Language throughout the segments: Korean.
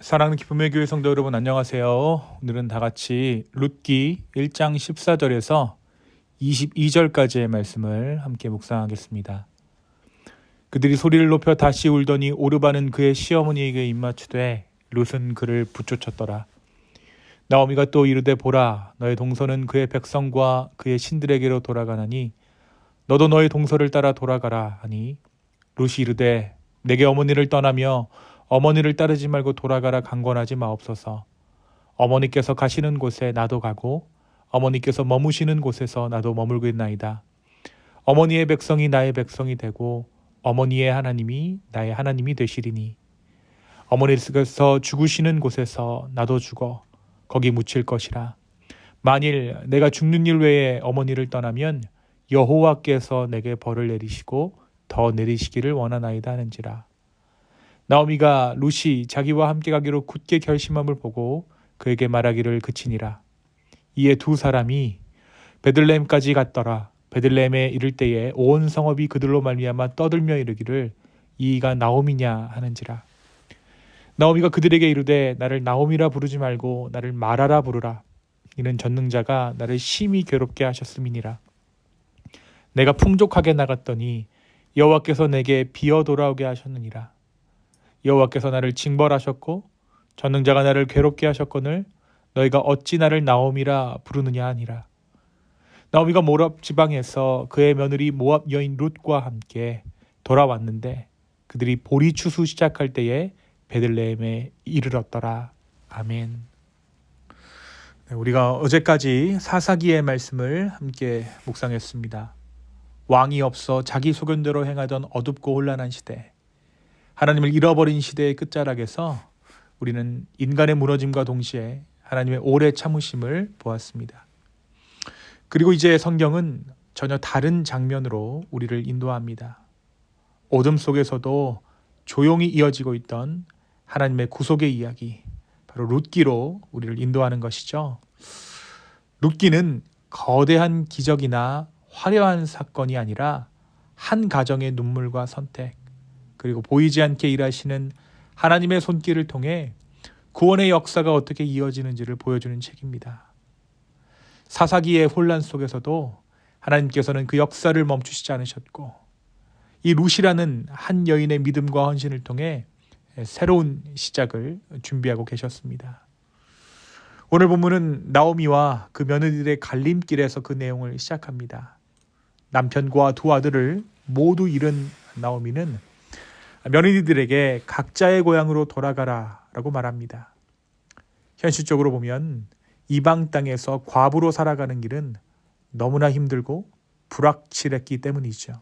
사랑하는 기쁨의 교회 성도 여러분 안녕하세요. 오늘은 다 같이 룻기 1장 14절에서 22절까지의 말씀을 함께 묵상하겠습니다. 그들이 소리를 높여 다시 울더니 오르바는 그의 시어머니에게 입맞추되 룻은 그를 부쫓았더라. 나오미가 또 이르되 보라 너의 동서는 그의 백성과 그의 신들에게로 돌아가나니 너도 너의 동서를 따라 돌아가라 하니 룻이 이르되 내게 어머니를 떠나며 어머니를 따르지 말고 돌아가라 강권하지 마옵소서. 어머니께서 가시는 곳에 나도 가고 어머니께서 머무시는 곳에서 나도 머물겠나이다. 어머니의 백성이 나의 백성이 되고 어머니의 하나님이 나의 하나님이 되시리니 어머니께서 죽으시는 곳에서 나도 죽어 거기 묻힐 것이라. 만일 내가 죽는 일 외에 어머니를 떠나면 여호와께서 내게 벌을 내리시고 더 내리시기를 원하나이다 하는지라. 나오미가 룻이 자기와 함께 가기로 굳게 결심함을 보고 그에게 말하기를 그치니라. 이에 두 사람이 베들레헴까지 갔더라. 베들레헴에 이를 때에 온 성읍이 그들로 말미암아 떠들며 이르기를 이가 나오미냐 하는지라. 나오미가 그들에게 이르되 나를 나오미라 부르지 말고 나를 마라라 부르라. 이는 전능자가 나를 심히 괴롭게 하셨음이니라. 내가 풍족하게 나갔더니 여호와께서 내게 비어 돌아오게 하셨느니라. 여호와께서 나를 징벌하셨고 전능자가 나를 괴롭게 하셨거늘 너희가 어찌 나를 나오미라 부르느냐 하니라. 나오미가 모압 지방에서 그의 며느리 모압 여인 룻과 함께 돌아왔는데 그들이 보리 추수 시작할 때에 베들레헴에 이르렀더라. 아멘. 우리가 어제까지 사사기의 말씀을 함께 묵상했습니다. 왕이 없어 자기 소견대로 행하던 어둡고 혼란한 시대, 하나님을 잃어버린 시대의 끝자락에서 우리는 인간의 무너짐과 동시에 하나님의 오래 참으심을 보았습니다. 그리고 이제 성경은 전혀 다른 장면으로 우리를 인도합니다. 어둠 속에서도 조용히 이어지고 있던 하나님의 구속의 이야기, 바로 룻기로 우리를 인도하는 것이죠. 룻기는 거대한 기적이나 화려한 사건이 아니라 한 가정의 눈물과 선택, 그리고 보이지 않게 일하시는 하나님의 손길을 통해 구원의 역사가 어떻게 이어지는지를 보여주는 책입니다. 사사기의 혼란 속에서도 하나님께서는 그 역사를 멈추시지 않으셨고 이 룻이라는 한 여인의 믿음과 헌신을 통해 새로운 시작을 준비하고 계셨습니다. 오늘 본문은 나오미와 그 며느리들의 갈림길에서 그 내용을 시작합니다. 남편과 두 아들을 모두 잃은 나오미는 며느리들에게 각자의 고향으로 돌아가라 라고 말합니다. 현실적으로 보면 이방 땅에서 과부로 살아가는 길은 너무나 힘들고 불확실했기 때문이죠.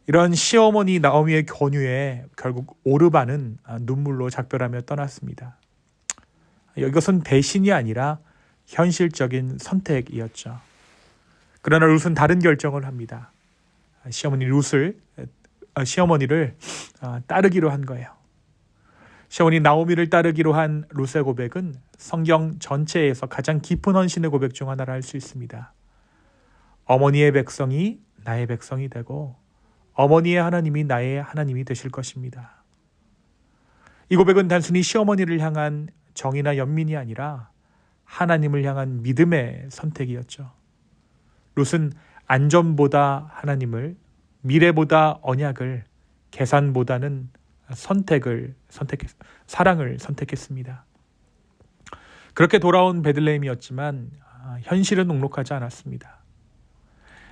이런 시어머니 나오미의 권유에 결국 오르바는 눈물로 작별하며 떠났습니다. 이것은 배신이 아니라 현실적인 선택이었죠. 그러나 룻은 다른 결정을 합니다. 시어머니를 따르기로 한 거예요. 시어머니 나오미를 따르기로 한 룻의 고백은 성경 전체에서 가장 깊은 헌신의 고백 중 하나라 할 수 있습니다. 어머니의 백성이 나의 백성이 되고 어머니의 하나님이 나의 하나님이 되실 것입니다. 이 고백은 단순히 시어머니를 향한 정이나 연민이 아니라 하나님을 향한 믿음의 선택이었죠. 룻은 안전보다 하나님을, 미래보다 언약을, 계산보다는 사랑을 선택했습니다. 그렇게 돌아온 베들레헴이었지만 현실은 녹록하지 않았습니다.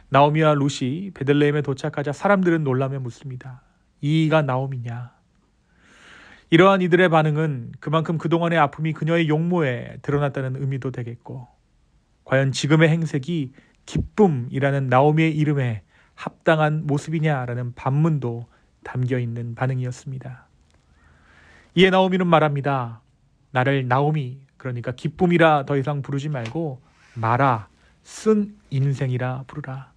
나오미와 룻이 베들레헴에 도착하자 사람들은 놀라며 묻습니다. 이가 나오미냐? 이러한 이들의 반응은 그만큼 그동안의 아픔이 그녀의 용모에 드러났다는 의미도 되겠고, 과연 지금의 행색이 기쁨이라는 나오미의 이름에 합당한 모습이냐라는 반문도 담겨있는 반응이었습니다. 이에 나오미는 말합니다. 나를 나오미, 그러니까 기쁨이라 더 이상 부르지 말고 마라, 쓴 인생이라 부르라.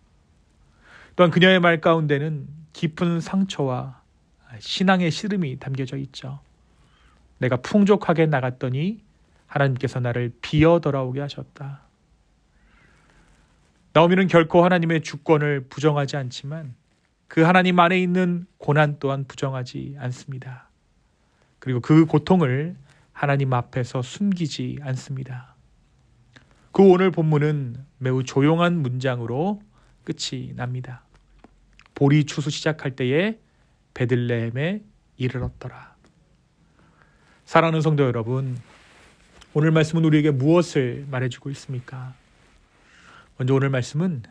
또한 그녀의 말 가운데는 깊은 상처와 신앙의 씨름이 담겨져 있죠. 내가 풍족하게 나갔더니 하나님께서 나를 비어 돌아오게 하셨다. 나오미는 결코 하나님의 주권을 부정하지 않지만 그 하나님 안에 있는 고난 또한 부정하지 않습니다. 그리고 그 고통을 하나님 앞에서 숨기지 않습니다. 그 오늘 본문은 매우 조용한 문장으로 끝이 납니다. 보리 추수 시작할 때에 베들레헴에 이르렀더라. 사랑하는 성도 여러분, 오늘 말씀은 우리에게 무엇을 말해주고 있습니까? 먼저 오늘 말씀은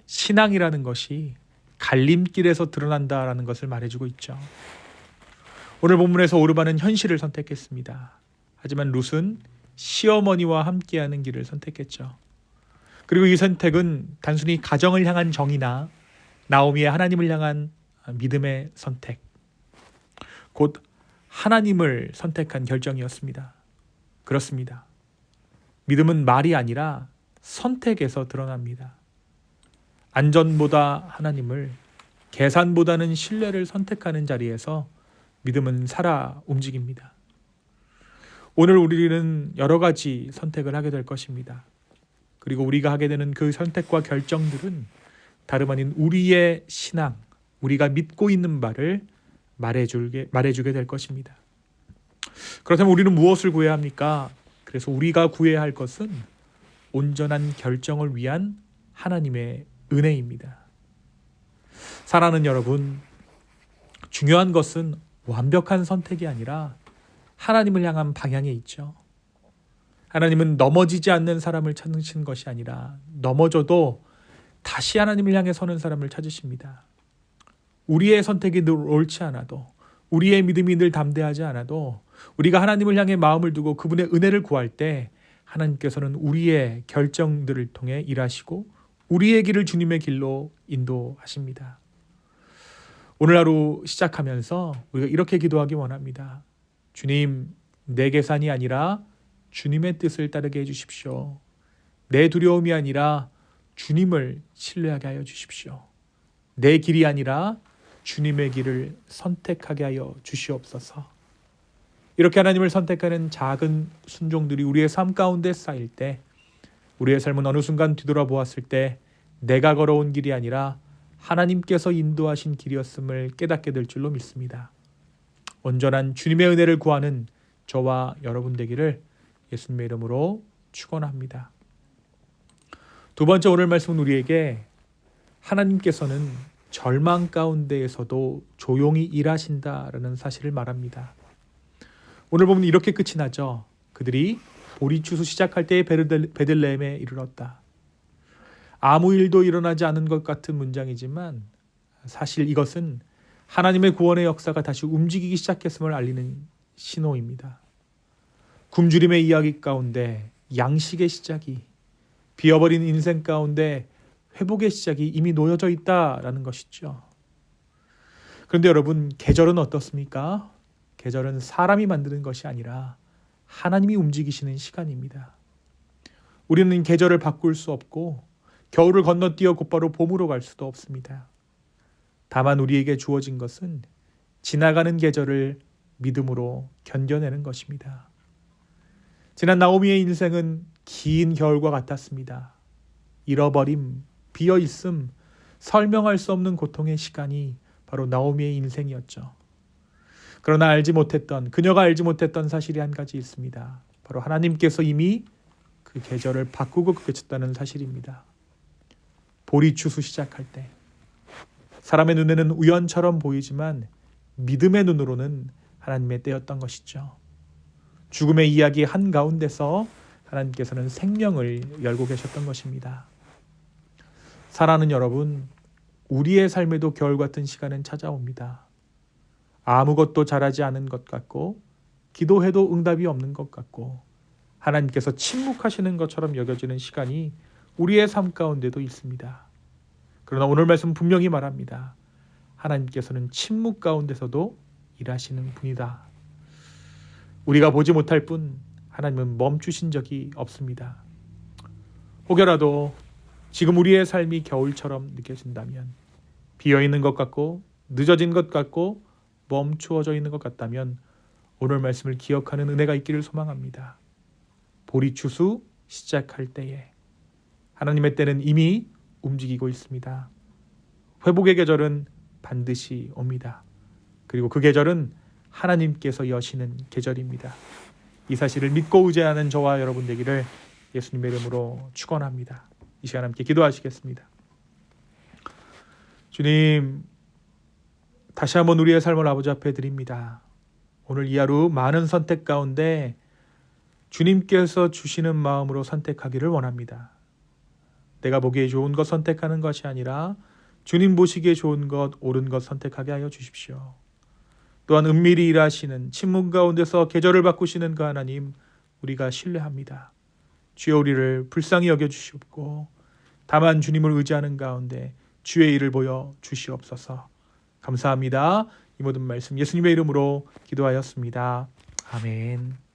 신앙이라는 것이 갈림길에서 드러난다라는 것을 말해주고 있죠. 오늘 본문에서 오르반은 현실을 선택했습니다. 하지만 룻은 시어머니와 함께하는 길을 선택했죠. 그리고 이 선택은 단순히 가정을 향한 정의나 나오미의 하나님을 향한 믿음의 선택, 곧 하나님을 선택한 결정이었습니다. 그렇습니다. 믿음은 말이 아니라 선택에서 드러납니다. 안전보다 하나님을, 계산보다는 신뢰를 선택하는 자리에서 믿음은 살아 움직입니다. 오늘 우리는 여러 가지 선택을 하게 될 것입니다. 그리고 우리가 하게 되는 그 선택과 결정들은 다름 아닌 우리의 신앙, 우리가 믿고 있는 바를 말해주게 될 것입니다. 그렇다면 우리는 무엇을 구해야 합니까? 그래서 우리가 구해야 할 것은 온전한 결정을 위한 하나님의 은혜입니다. 사랑하는 여러분, 중요한 것은 완벽한 선택이 아니라 하나님을 향한 방향에 있죠. 하나님은 넘어지지 않는 사람을 찾으신 것이 아니라 넘어져도 다시 하나님을 향해 서는 사람을 찾으십니다. 우리의 선택이 늘 옳지 않아도, 우리의 믿음이 늘 담대하지 않아도 우리가 하나님을 향해 마음을 두고 그분의 은혜를 구할 때 하나님께서는 우리의 결정들을 통해 일하시고 우리의 길을 주님의 길로 인도하십니다. 오늘 하루 시작하면서 우리가 이렇게 기도하기 원합니다. 주님, 내 계산이 아니라 주님의 뜻을 따르게 해주십시오. 내 두려움이 아니라 주님을 신뢰하게 하여 주십시오. 내 길이 아니라 주님의 길을 선택하게 하여 주시옵소서. 이렇게 하나님을 선택하는 작은 순종들이 우리의 삶 가운데 쌓일 때, 우리의 삶은 어느 순간 뒤돌아보았을 때 내가 걸어온 길이 아니라 하나님께서 인도하신 길이었음을 깨닫게 될 줄로 믿습니다. 온전한 주님의 은혜를 구하는 저와 여러분 되기를 예수님의 이름으로 축원합니다. 두 번째, 오늘 말씀은 우리에게 하나님께서는 절망 가운데에서도 조용히 일하신다라는 사실을 말합니다. 오늘 보면 이렇게 끝이 나죠. 그들이 보리 추수 시작할 때에 베들레헴에 이르렀다. 아무 일도 일어나지 않은 것 같은 문장이지만 사실 이것은 하나님의 구원의 역사가 다시 움직이기 시작했음을 알리는 신호입니다. 굶주림의 이야기 가운데 양식의 시작이, 비어버린 인생 가운데 회복의 시작이 이미 놓여져 있다라는 것이죠. 그런데 여러분, 계절은 어떻습니까? 계절은 사람이 만드는 것이 아니라 하나님이 움직이시는 시간입니다. 우리는 계절을 바꿀 수 없고 겨울을 건너뛰어 곧바로 봄으로 갈 수도 없습니다. 다만 우리에게 주어진 것은 지나가는 계절을 믿음으로 견뎌내는 것입니다. 지난 나오미의 인생은 긴 겨울과 같았습니다. 잃어버림, 비어있음, 설명할 수 없는 고통의 시간이 바로 나오미의 인생이었죠. 그러나 그녀가 알지 못했던 사실이 한 가지 있습니다. 바로 하나님께서 이미 그 계절을 바꾸고 계셨다는 사실입니다. 보리 추수 시작할 때 사람의 눈에는 우연처럼 보이지만 믿음의 눈으로는 하나님의 때였던 것이죠. 죽음의 이야기 한가운데서 하나님께서는 생명을 열고 계셨던 것입니다. 사랑하는 여러분, 우리의 삶에도 겨울 같은 시간은 찾아옵니다. 아무것도 잘하지 않은 것 같고 기도해도 응답이 없는 것 같고 하나님께서 침묵하시는 것처럼 여겨지는 시간이 우리의 삶 가운데도 있습니다. 그러나 오늘 말씀 분명히 말합니다. 하나님께서는 침묵 가운데서도 일하시는 분이다. 우리가 보지 못할 뿐 하나님은 멈추신 적이 없습니다. 혹여라도 지금 우리의 삶이 겨울처럼 느껴진다면, 비어있는 것 같고 늦어진 것 같고 멈추어져 있는 것 같다면 오늘 말씀을 기억하는 은혜가 있기를 소망합니다. 보리 추수 시작할 때에 하나님의 때는 이미 움직이고 있습니다. 회복의 계절은 반드시 옵니다. 그리고 그 계절은 하나님께서 여시는 계절입니다. 이 사실을 믿고 의지하는 저와 여러분 되기를 예수님의 이름으로 축원합니다. 이 시간 함께 기도하시겠습니다. 주님, 다시 한번 우리의 삶을 아버지 앞에 드립니다. 오늘 이 하루 많은 선택 가운데 주님께서 주시는 마음으로 선택하기를 원합니다. 내가 보기에 좋은 것 선택하는 것이 아니라 주님 보시기에 좋은 것, 옳은 것 선택하게 하여 주십시오. 또한 은밀히 일하시는 침묵 가운데서 계절을 바꾸시는 그 하나님, 우리가 신뢰합니다. 주여 우리를 불쌍히 여겨주시옵고 다만 주님을 의지하는 가운데 주의 일을 보여 주시옵소서. 감사합니다. 이 모든 말씀 예수님의 이름으로 기도하였습니다. 아멘.